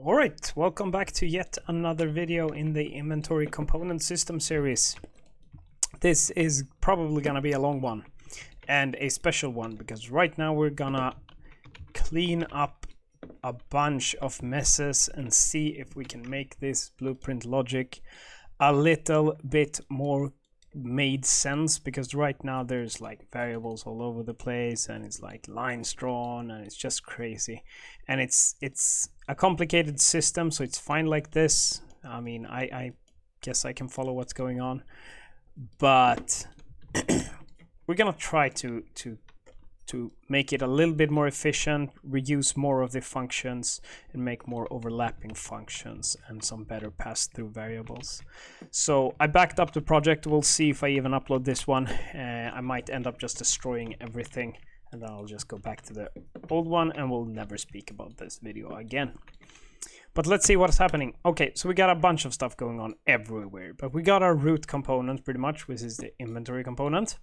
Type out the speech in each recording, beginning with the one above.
Alright, welcome back to yet another video in the inventory component system series. This is probably gonna be a long one and a special one because right now we're gonna clean up a bunch of messes and see if we can make this blueprint logic a little bit more made sense, because right now there's like variables all over the place and it's like lines drawn and it's just crazy, and it's a complicated system, so it's fine like this. I mean, I guess I can follow what's going on, but we're gonna try to make it a little bit more efficient, reuse more of the functions and make more overlapping functions and some better pass-through variables. So I backed up the project. We'll see if I even upload this one. I might end up just destroying everything and then I'll just go back to the old one and we'll never speak about this video again. But let's see what's happening. Okay, so we got a bunch of stuff going on everywhere, but we got our root component pretty much, which is the inventory component.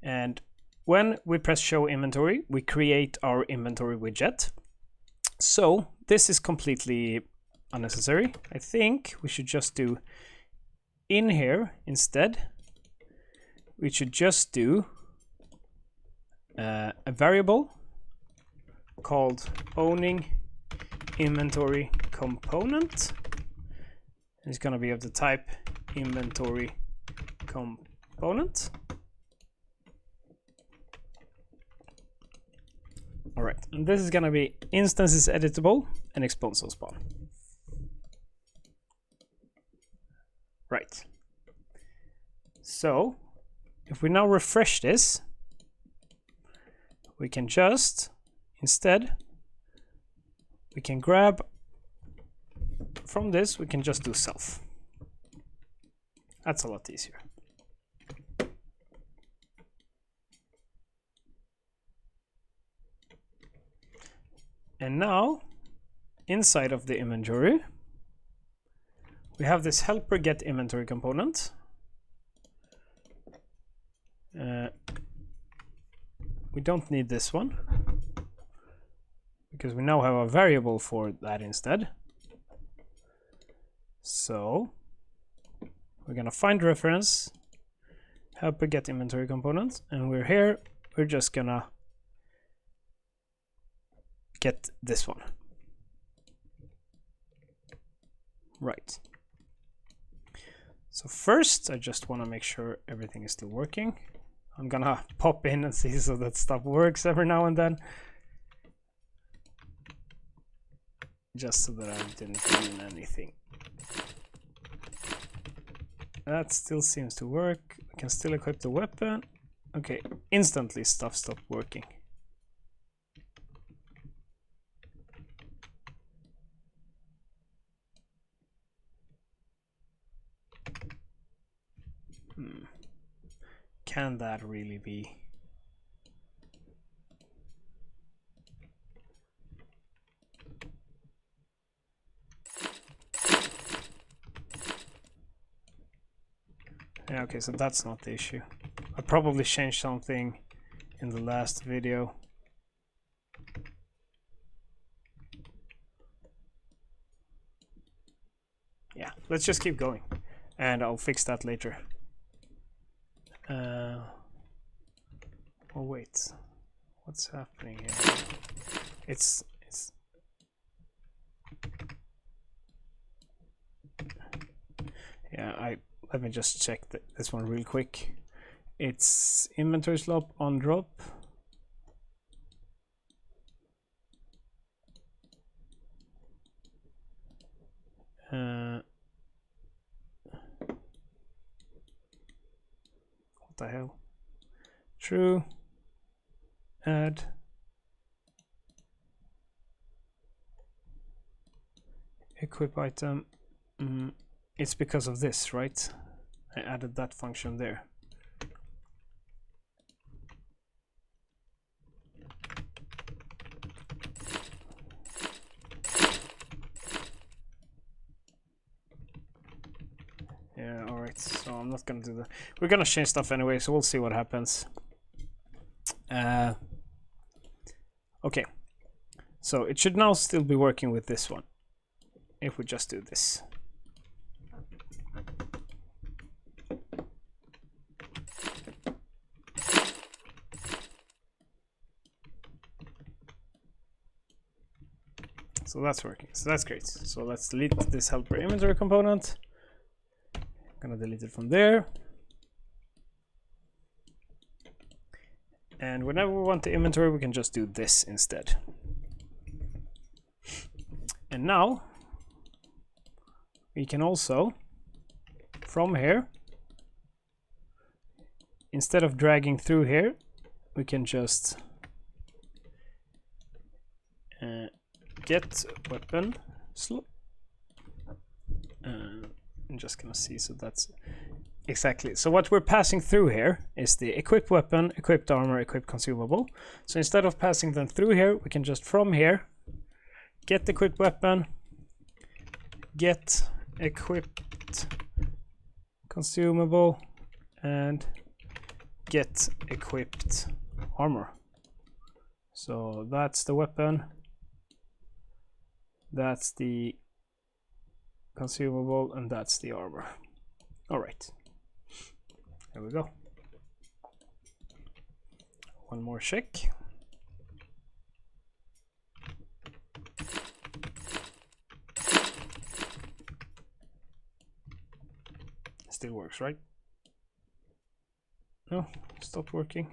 And when we press show inventory, we create our inventory widget. So this is completely unnecessary. I think we should just do in here instead. We should just do a variable called owning inventory component. It's going to be of the type inventory component. All right, and this is going to be instances editable and explode on spawn. Right. So if we now refresh this, we can just instead we can grab from this, we can just do self. That's a lot easier. And now, inside of the inventory, we have this helper get inventory component. We don't need this one because we now have a variable for that instead. So we're gonna find reference helper get inventory component, and we're here. We're just gonna get this one. Right. So first, I just want to make sure everything is still working. I'm gonna pop in and see so that stuff works every now and then. Just so that I didn't ruin anything. That still seems to work. We can still equip the weapon. Okay, instantly stuff stopped working. Can that really be? Yeah, okay, so that's not the issue. I probably changed something in the last video. Yeah, let's just keep going and I'll fix that later. Oh wait, what's happening here? It's yeah, let me just check this one real quick. It's inventory slop on drop. What the hell? True. Add. Equip item. It's because of this, right? I added that function there. Yeah, alright, so I'm not gonna do that. We're gonna change stuff anyway, so we'll see what happens. Okay, so it should now still be working with this one. if we just do this. So that's working. So that's great. So let's delete this helper inventory component. I'm gonna delete it from there. And whenever we want the inventory, we can just do this instead. And now we can also, from here, instead of dragging through here, we can just get weapon I'm just gonna see, so that's exactly. So what we're passing through here is the equipped weapon, equipped armor, equipped consumable. So instead of passing them through here, we can just from here get equipped weapon, get equipped consumable, and get equipped armor. So that's the weapon, that's the consumable, and that's the armor. All right, there we go. One more check. Still works, right? No, stopped working.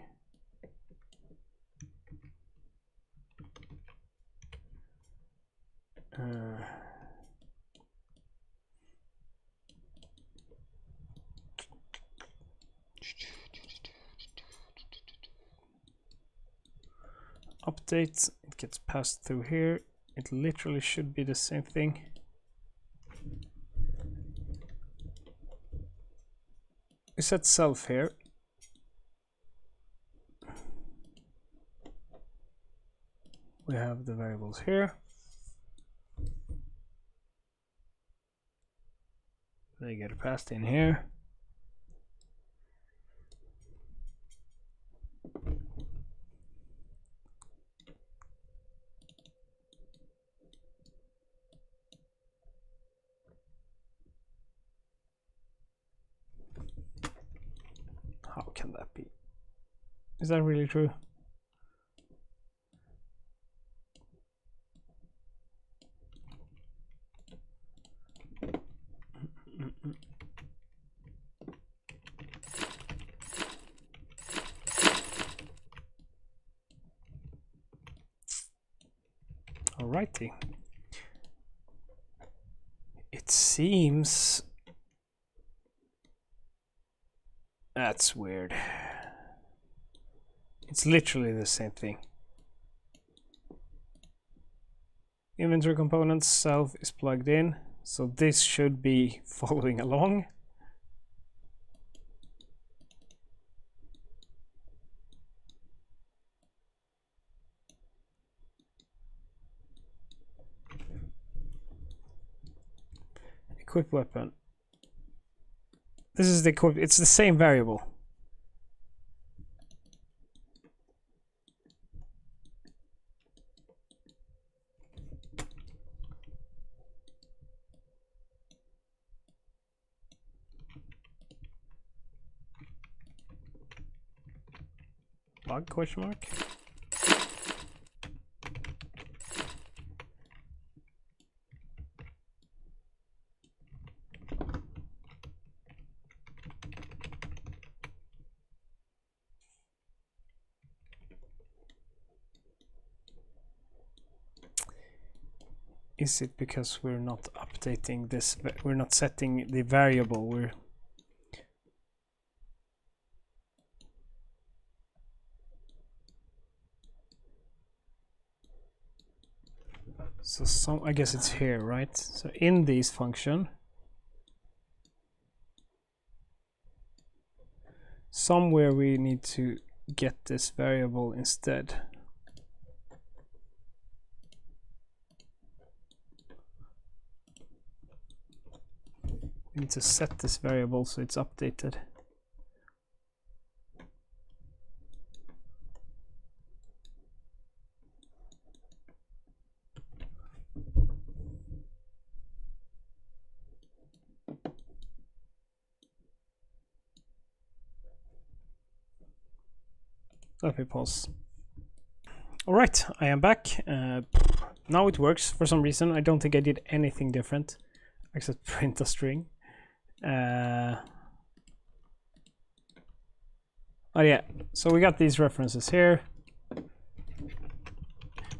Update, it gets passed through here. It literally should be the same thing. We set self here. We have the variables here. They get passed in here. How can that be? Is that really true? Alrighty. It seems that's weird. It's literally the same thing. Inventory components self is plugged in, so this should be following along. Equip weapon. This is the equip, it's the same variable. Bug question mark? Is it because we're not updating this, we're not setting the variable, we're so some, I guess it's here, right? So in these function, somewhere we need to get this variable instead. We need to set this variable so it's updated. Let me pause. All right, I am back. Now it works for some reason. I don't think I did anything different except print a string. Oh yeah, so we got these references here.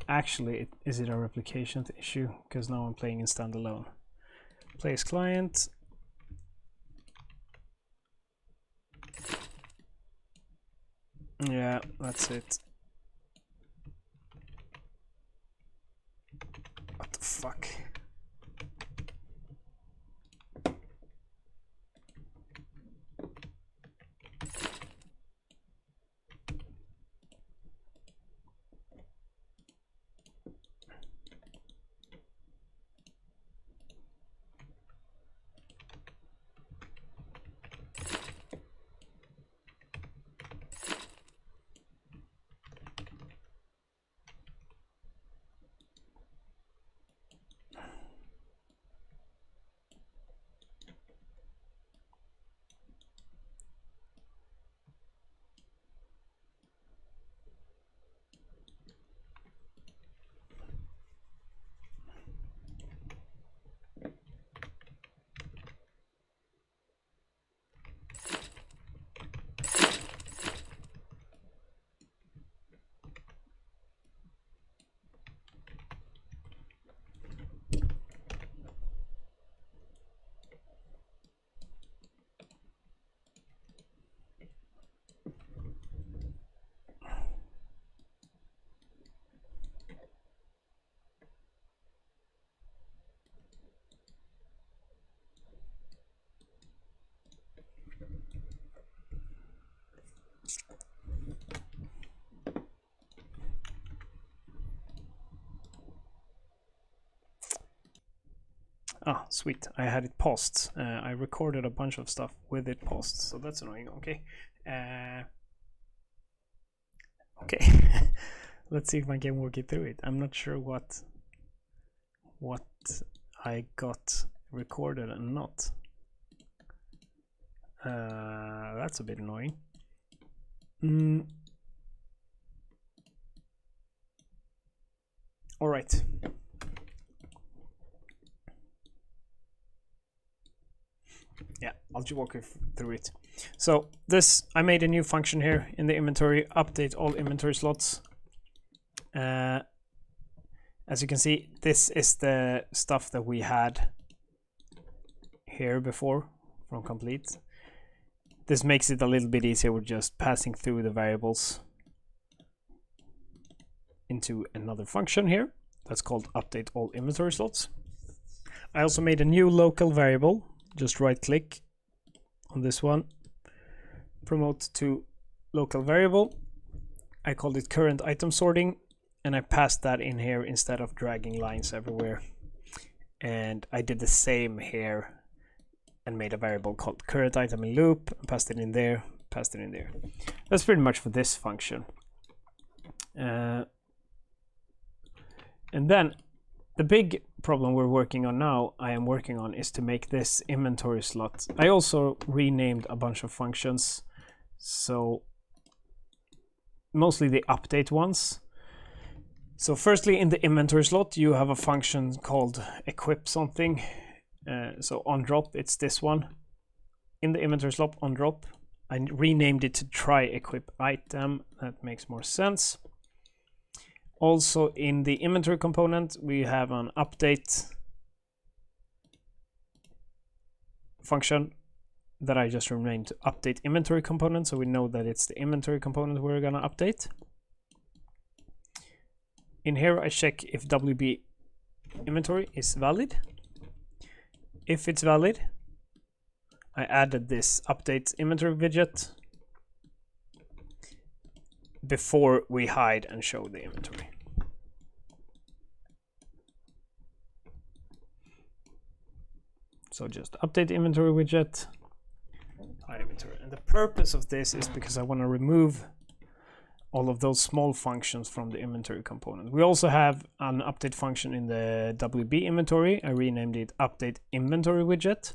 Actually, is it a replication issue? Because now I'm playing in standalone. Place client. Yeah, that's it. What the fuck? Ah, sweet. I had it paused. I recorded a bunch of stuff with it paused, so that's annoying. Okay. Okay. Let's see if I can work it through it. I'm not sure what I got recorded and not. That's a bit annoying. All right. Yeah, I'll just walk you through it. So this, I made a new function here in the inventory, update all inventory slots. As you can see, this is the stuff that we had here before from complete. This makes it a little bit easier with just passing through the variables into another function here. That's called update all inventory slots. I also made a new local variable. Just right click on this one, promote to local variable. I called it current item sorting, and I passed that in here instead of dragging lines everywhere. And I did the same here and made a variable called current item in loop, passed it in there, passed it in there. That's pretty much for this function. And then the big problem we're working on now, is to make this inventory slot. I also renamed a bunch of functions, so mostly the update ones. So firstly, in the inventory slot, you have a function called equip something. So on drop, it's this one. In the inventory slot on drop, I renamed it to try equip item. That makes more sense. Also in the inventory component, we have an update function that I just renamed to update inventory component, so we know that it's the inventory component we're gonna update. In here, I check if WB inventory is valid. If it's valid, I added this update inventory widget before we hide and show the inventory. So just update inventory widget, hide inventory. And the purpose of this is because I want to remove all of those small functions from the inventory component. We also have an update function in the WB inventory. I renamed it update inventory widget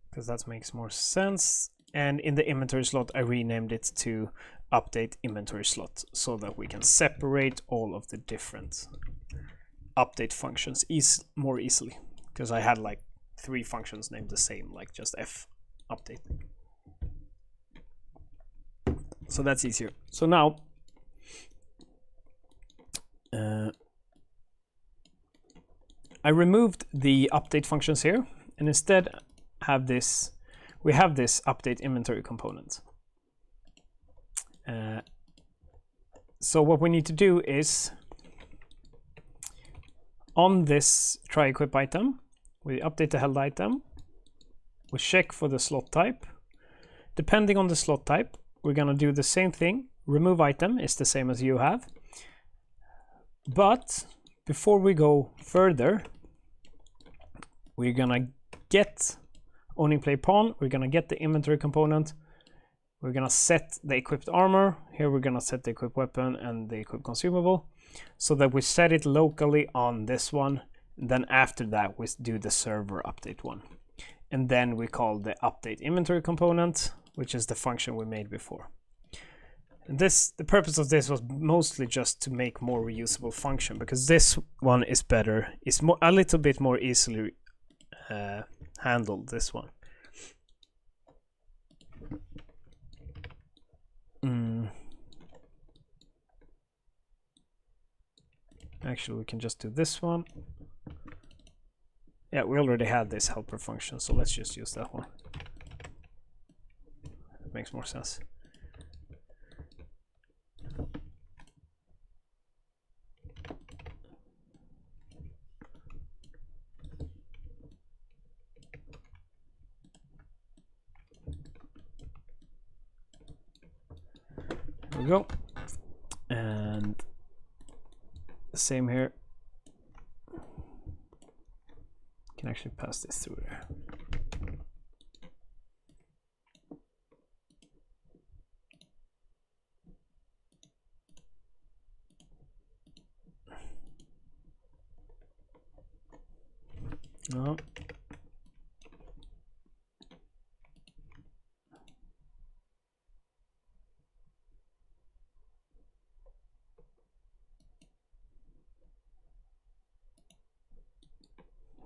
because that makes more sense. And in the inventory slot, I renamed it to update inventory slot so that we can separate all of the different update functions more easily, because I had like 3 functions named the same, like just F update. So that's easier. So now I removed the update functions here, and instead we have this update inventory component. So what we need to do is, on this try equip item, we update the held item, we check for the slot type. Depending on the slot type, we're gonna do the same thing. Remove item is the same as you have. But before we go further, we're gonna get owning play pawn, we're gonna get the inventory component, we're gonna set the equipped armor, here we're gonna set the equipped weapon and the equipped consumable, so that we set it locally on this one. Then after that we do the server update one, and then we call the update inventory component, which is the function we made before. And the purpose of this was mostly just to make more reusable function, because this one is better, it's a little bit more easily handled, this one. Actually, we can just do this one. Yeah, we already had this helper function, so let's just use that one. It makes more sense. There we go. And the same here. Can actually pass this through there. No.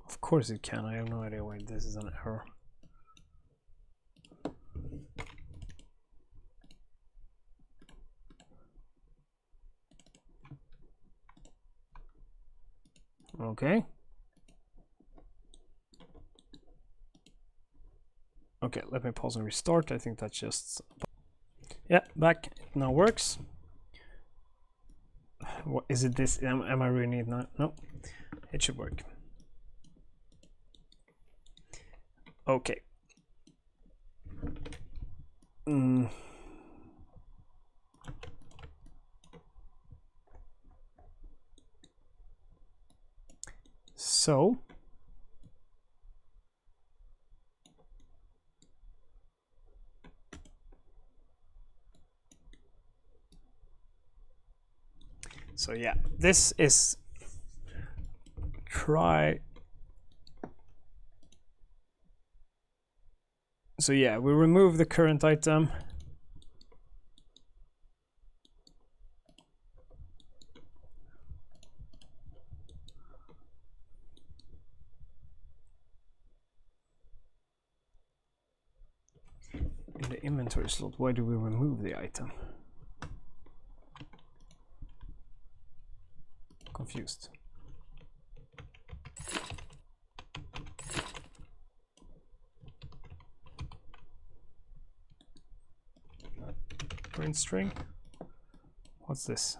Of course it can. I have no idea why this is an error. Okay. Okay, let me pause and restart. I think that's just... Yeah, back. It now works. What is it? This am I really it now? No, it should work. Okay. So yeah, this is try. So yeah, we remove the current item. In the inventory slot, why do we remove the item? Confused. Print string. What's this?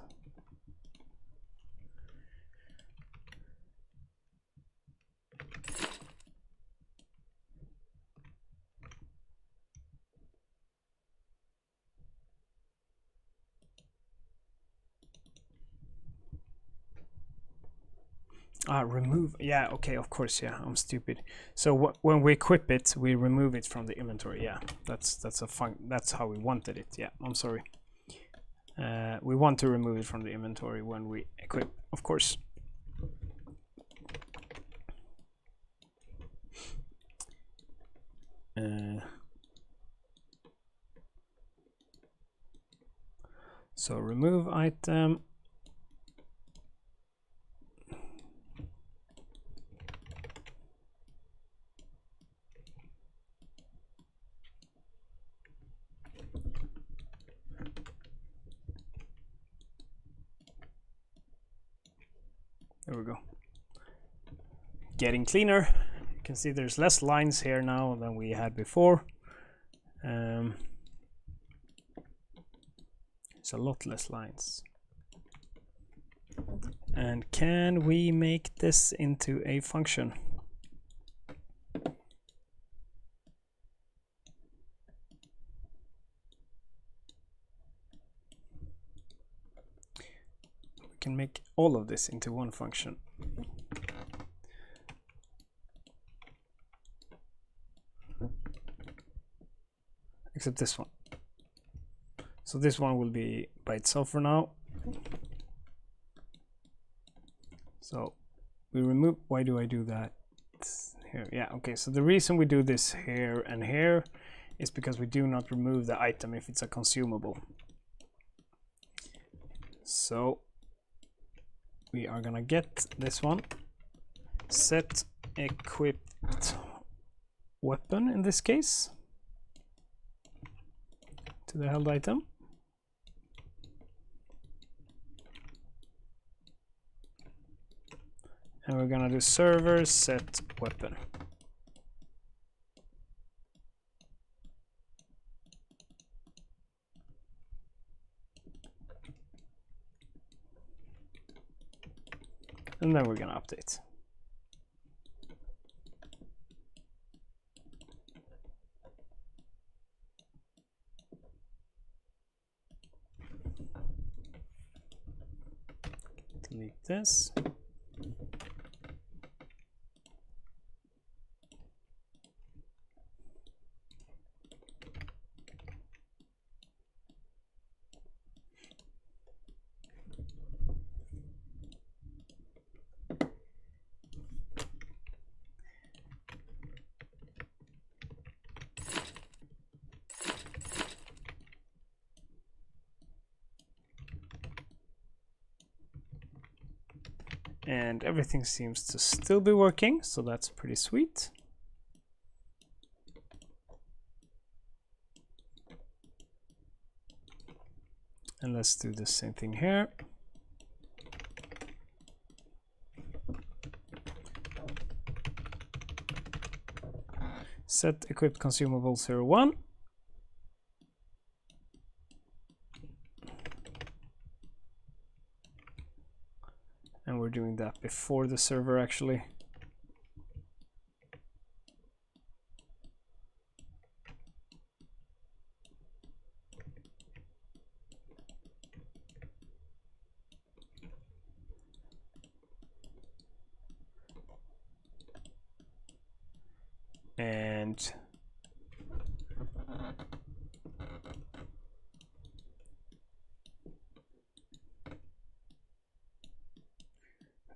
Remove. Yeah, okay, of course. Yeah, I'm stupid. So when we equip it, we remove it from the inventory. Yeah, that's how we wanted it. Yeah, I'm sorry. We want to remove it from the inventory when we equip, of course. So remove item. There we go. Getting cleaner. You can see there's less lines here now than we had before. It's a lot less lines. And can we make this into a function? We can make all of this into one function. Except this one. So this one will be by itself for now. So we remove, why do I do that here? Yeah, okay, so the reason we do this here and here is because we do not remove the item if it's a consumable. So we are gonna get this one, set equipped weapon in this case to the held item. And we're gonna do server set weapon. And then we're gonna update. Delete this. And everything seems to still be working, so that's pretty sweet. And let's do the same thing here. Set equipped consumable 01. And we're doing that before the server actually. And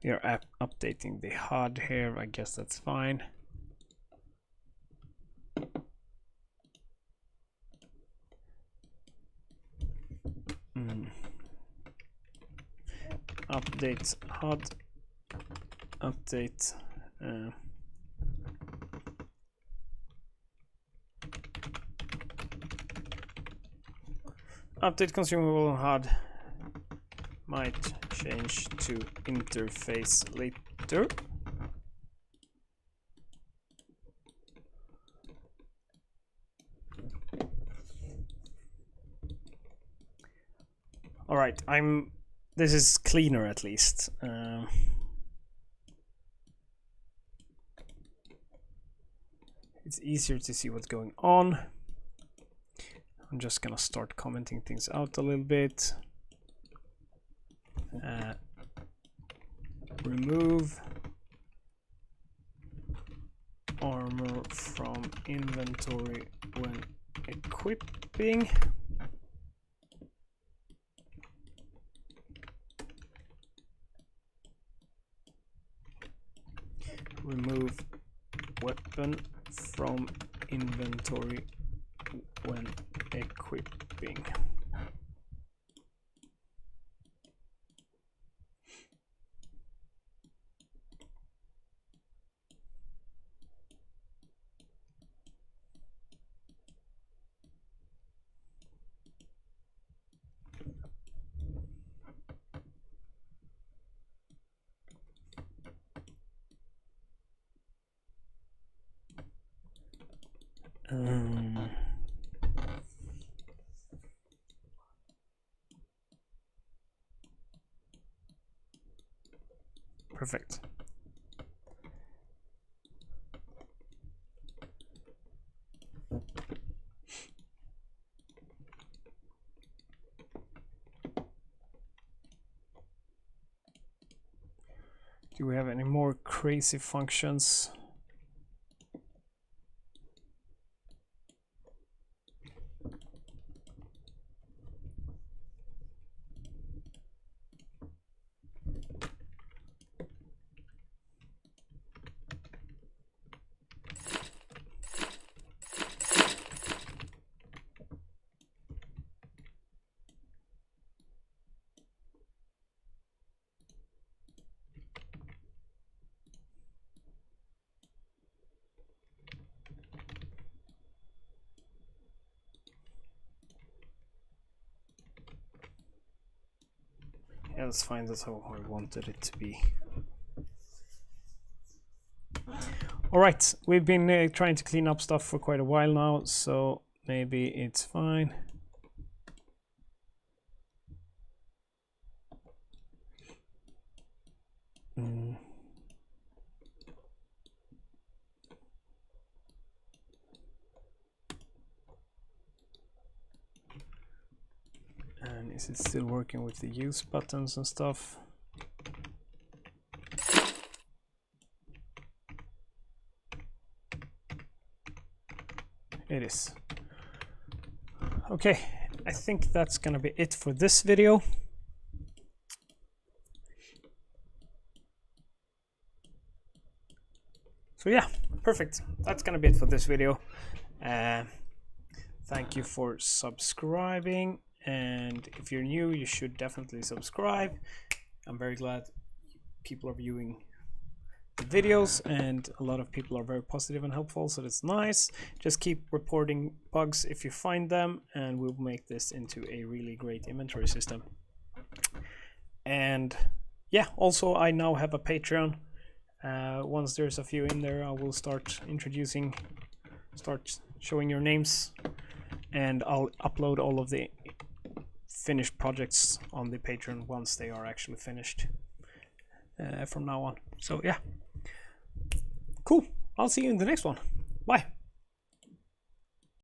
we are updating the HUD here. I guess that's fine. Update HUD. Update. Update consumable HUD might change to interface later. All right, this is cleaner at least. It's easier to see what's going on. I'm just gonna start commenting things out a little bit. Remove armor from inventory when equipping. Remove weapon from inventory when equipping. Perfect. Do we have any more crazy functions? Yeah, that's fine. That's how I wanted it to be. All right, we've been trying to clean up stuff for quite a while now, so maybe it's fine. And is it still working with the use buttons and stuff? It is. Okay, I think that's gonna be it for this video. So yeah, perfect. That's gonna be it for this video. Thank you for subscribing, and if you're new, you should definitely subscribe. I'm very glad people are viewing the videos, and a lot of people are very positive and helpful, so that's nice. Just keep reporting bugs if you find them, and we'll make this into a really great inventory system. And yeah, also I now have a Patreon. Once there's a few in there, I will start showing your names, and I'll upload all of the finished projects on the Patreon once they are actually finished from now on. So yeah, cool. I'll see you in the next one. Bye.